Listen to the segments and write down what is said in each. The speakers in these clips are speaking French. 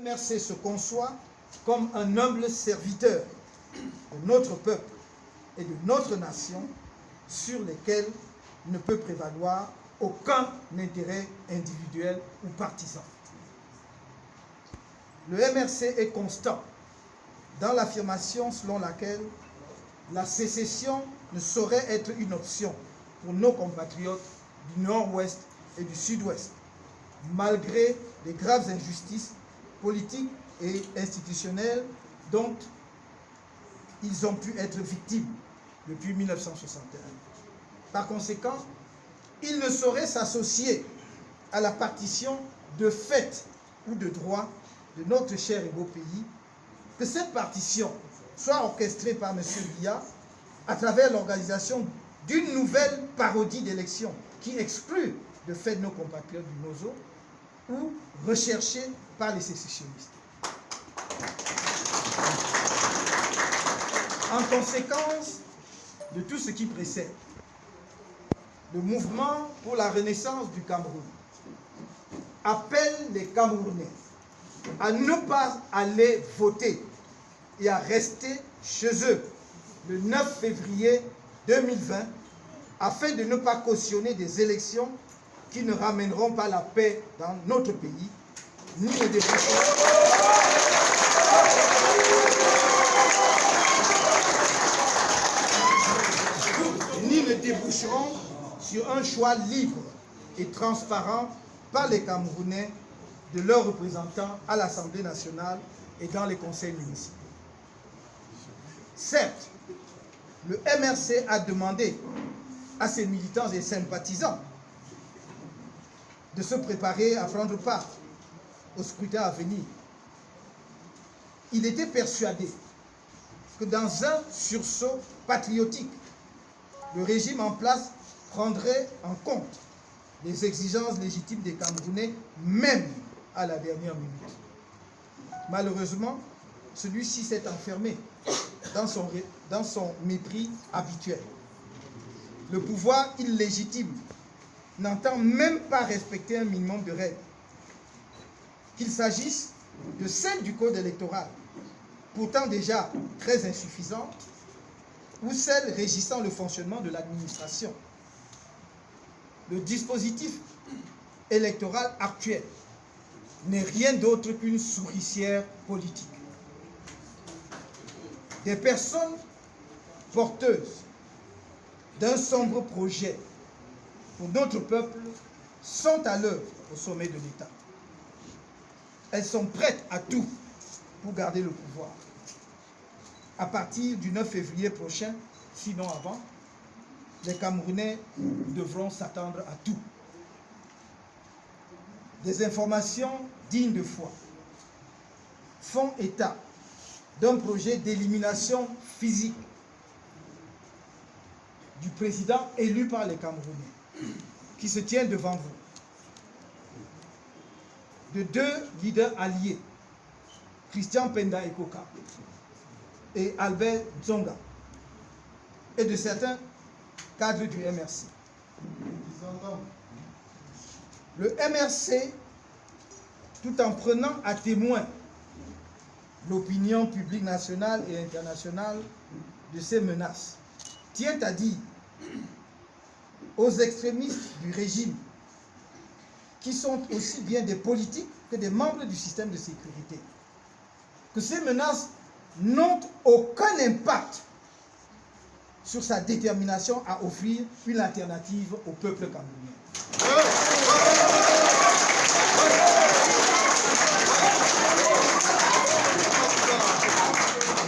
MRC se conçoit comme un humble serviteur de notre peuple et de notre nation sur lesquels ne peut prévaloir aucun intérêt individuel ou partisan. Le MRC est constant dans l'affirmation selon laquelle la sécession ne saurait être une option pour nos compatriotes du Nord-Ouest et du Sud-Ouest, malgré les graves injustices politiques et institutionnelles dont ils ont pu être victimes depuis 1961. Par conséquent, ils ne sauraient s'associer à la partition de fait ou de droit de notre cher et beau pays, que cette partition soit orchestrée par M. Biya à travers l'organisation d'une nouvelle parodie d'élection qui exclut de fait nos compatriotes du Nozo ou recherchée par les sécessionnistes. En conséquence de tout ce qui précède, le mouvement pour la renaissance du Cameroun appelle les Camerounais à ne pas aller voter et à rester chez eux le 9 février 2020 afin de ne pas cautionner des élections qui ne ramèneront pas la paix dans notre pays, ni ne déboucheront sur un choix libre et transparent par les Camerounais de leurs représentants à l'Assemblée nationale et dans les conseils municipaux. Certes, le MRC a demandé à ses militants et sympathisants de se préparer à prendre part au scrutin à venir. Il était persuadé que dans un sursaut patriotique, le régime en place prendrait en compte les exigences légitimes des Camerounais, même à la dernière minute. Malheureusement, celui-ci s'est enfermé dans son mépris habituel. Le pouvoir illégitime n'entend même pas respecter un minimum de règles, qu'il s'agisse de celles du code électoral, pourtant déjà très insuffisantes, ou celles régissant le fonctionnement de l'administration. Le dispositif électoral actuel n'est rien d'autre qu'une souricière politique. Des personnes porteuses d'un sombre projet pour notre peuple sont à l'œuvre au sommet de l'État. Elles sont prêtes à tout pour garder le pouvoir. À partir du 9 février prochain, sinon avant, les Camerounais devront s'attendre à tout. Des informations dignes de foi font état d'un projet d'élimination physique du président élu par les Camerounais, qui se tient devant vous, de deux leaders alliés, Christian Penda Ekoka et Albert Dzonga, et de certains cadres du MRC. Le MRC, tout en prenant à témoin l'opinion publique nationale et internationale de ces menaces, tient à dire aux extrémistes du régime, qui sont aussi bien des politiques que des membres du système de sécurité, que ces menaces n'ont aucun impact sur sa détermination à offrir une alternative au peuple camerounais.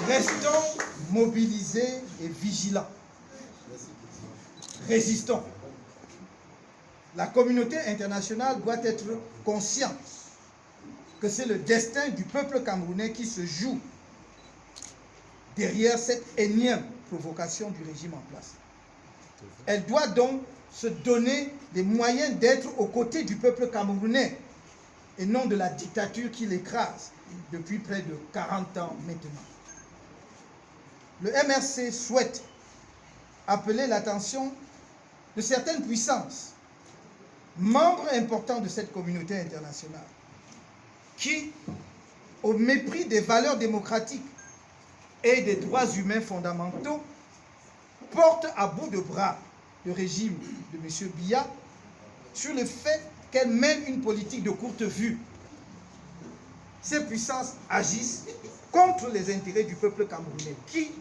Restons mobilisés et vigilants. Résistons. La communauté internationale doit être consciente que c'est le destin du peuple camerounais qui se joue derrière cette énième provocation du régime en place. Elle doit donc se donner les moyens d'être aux côtés du peuple camerounais et non de la dictature qui l'écrase depuis près de 40 ans maintenant. Le MRC souhaite appeler l'attention de certaines puissances, membres importants de cette communauté internationale, qui, au mépris des valeurs démocratiques et des droits humains fondamentaux, porte à bout de bras le régime de M. Biya sur le fait qu'elle mène une politique de courte vue. Ces puissances agissent contre les intérêts du peuple camerounais qui,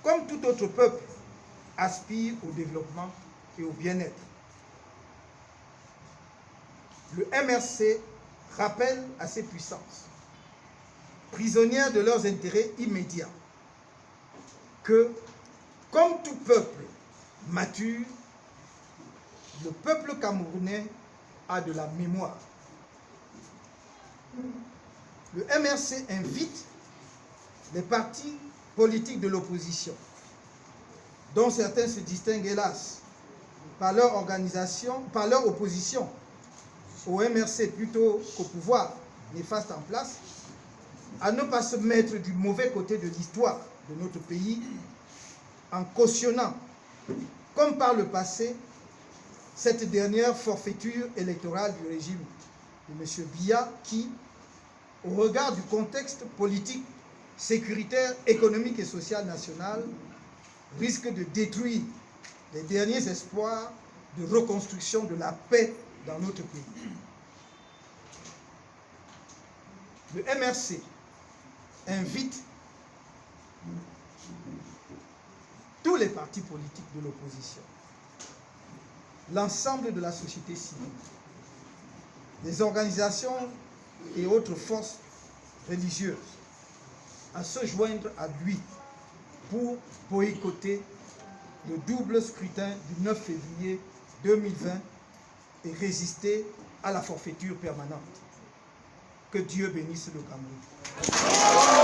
comme tout autre peuple, aspire au développement et au bien-être. Le MRC rappelle à ces puissances, prisonnières de leurs intérêts immédiats, que, comme tout peuple mature, le peuple camerounais a de la mémoire. Le MRC invite les partis politiques de l'opposition, dont certains se distinguent hélas par leur organisation, par leur opposition au MRC plutôt qu'au pouvoir néfaste en place, à ne pas se mettre du mauvais côté de l'histoire de notre pays en cautionnant, comme par le passé, cette dernière forfaiture électorale du régime de M. Biya qui, au regard du contexte politique, sécuritaire, économique et social national, risque de détruire les derniers espoirs de reconstruction de la paix dans notre pays. Le MRC invite tous les partis politiques de l'opposition, l'ensemble de la société civile, les organisations et autres forces religieuses à se joindre à lui pour boycotter le double scrutin du 9 février 2020 et résister à la forfaiture permanente. Que Dieu bénisse le Cameroun.